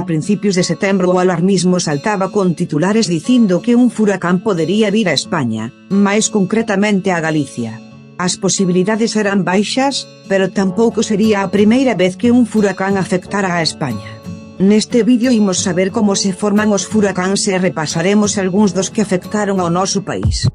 A principios de setembro o alarmismo saltaba con titulares dicindo que un furacán podería vir a España, máis concretamente a Galicia. As posibilidades eran baixas, pero tampouco sería a primeira vez que un furacán afectara a España. Neste vídeo imos saber como se forman os furacáns e repasaremos algúns dos que afectaron ao noso país.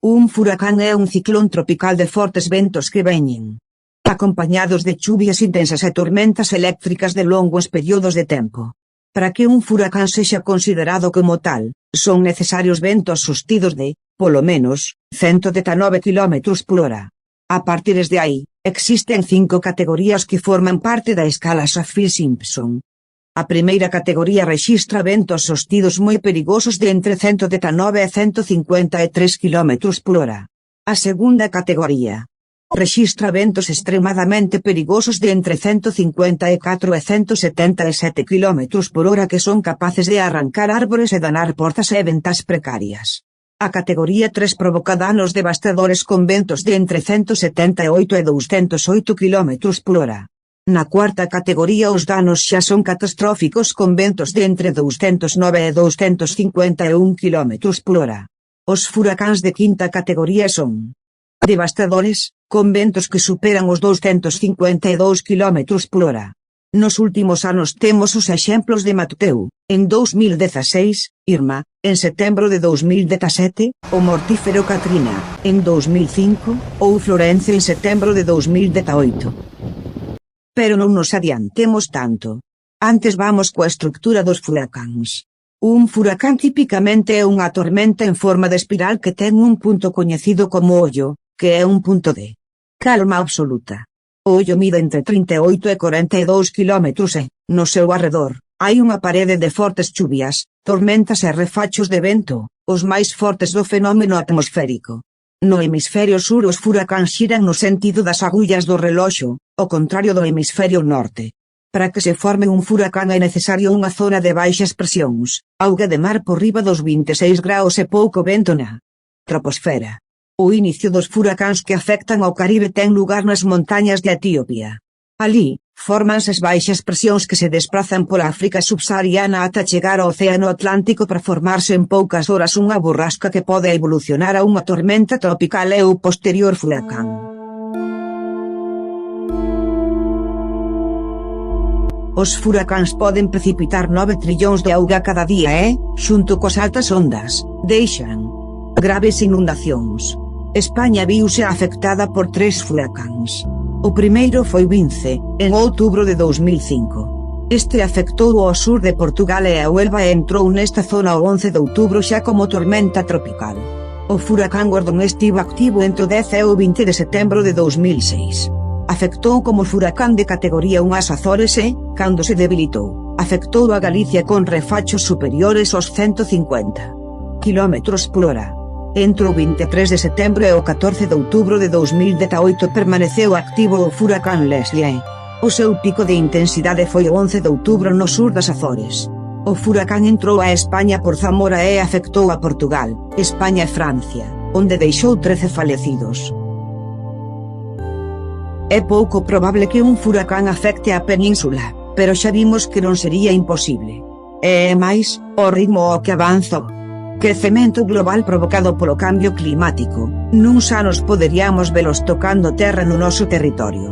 Un furacán é un ciclón tropical de fortes ventos que veñen acompañados de chuvias intensas e tormentas eléctricas de longos períodos de tempo. Para que un furacán sexa considerado como tal, son necesarios ventos sostidos de, polo menos, 119 km/h. A partir de aí, existen 5 categorías que forman parte da escala Saffir-Simpson. A primeira categoría rexistra ventos sostidos moi perigosos de entre 119 e 153 km/h. A segunda categoría rexistra ventos extremadamente perigosos de entre 154 e 177 km/h que son capaces de arrancar árbores e danar portas e ventas precarias. A categoría 3 provoca danos devastadores con ventos de entre 178 e 208 km/h. Na cuarta categoría os danos xa son catastróficos con ventos de entre 209 e 251 km/h. Os furacáns de quinta categoría son devastadores, con ventos que superan os 252 km/h. Nos últimos anos temos os exemplos de Mateu, en 2016, Irma, en setembro de 2017, o mortífero Katrina, en 2005, ou Florence en setembro de 2018. Pero non nos adiantemos tanto. Antes vamos coa estructura dos furacáns. Un furacán tipicamente é unha tormenta en forma de espiral que ten un punto coñecido como ollo, que é un punto de calma absoluta. O ollo mide entre 38 e 42 km e, no seu arredor, hai unha parede de fortes chuvias, tormentas e refachos de vento, os máis fortes do fenómeno atmosférico. No hemisferio sur os furacáns xiran no sentido das agullas do reloxo, ao contrario do hemisferio norte. Para que se forme un furacán é necesario unha zona de baixas presións, auga de mar por riba dos 26 graus e pouco vento na troposfera. O inicio dos furacáns que afectan ao Caribe ten lugar nas montañas de Etiopía. Alí, fórmanse as baixas presións que se desprazan pola África subsahariana ata chegar ao Océano Atlántico para formarse en poucas horas unha borrasca que pode evolucionar a unha tormenta tropical e o posterior furacán. Os furacáns poden precipitar 9 trillóns de auga cada día e, xunto coas altas ondas, deixan graves inundacións. España viuse afectada por 3 furacáns. O primeiro foi Vince, en outubro de 2005. Este afectou ao sur de Portugal e a Huelva e entrou nesta zona o 11 de outubro xa como tormenta tropical. O furacán Gordon estivo activo entre o 10 e o 20 de setembro de 2006. Afectou como furacán de categoría 1 ás Azores e, cando se debilitou, afectou a Galicia con refachos superiores aos 150 km/h. Entre o 23 de setembro e o 14 de outubro de 2018 permaneceu activo o furacán Leslie. O seu pico de intensidade foi o 11 de outubro no sur das Azores. O furacán entrou a España por Zamora e afectou a Portugal, España e Francia, onde deixou 13 falecidos. É pouco probable que un furacán afecte a península, pero xa vimos que non sería imposible. E máis, o ritmo ao que avanza o crecemento global provocado polo cambio climático, nuns anos poderíamos velos tocando terra no noso territorio.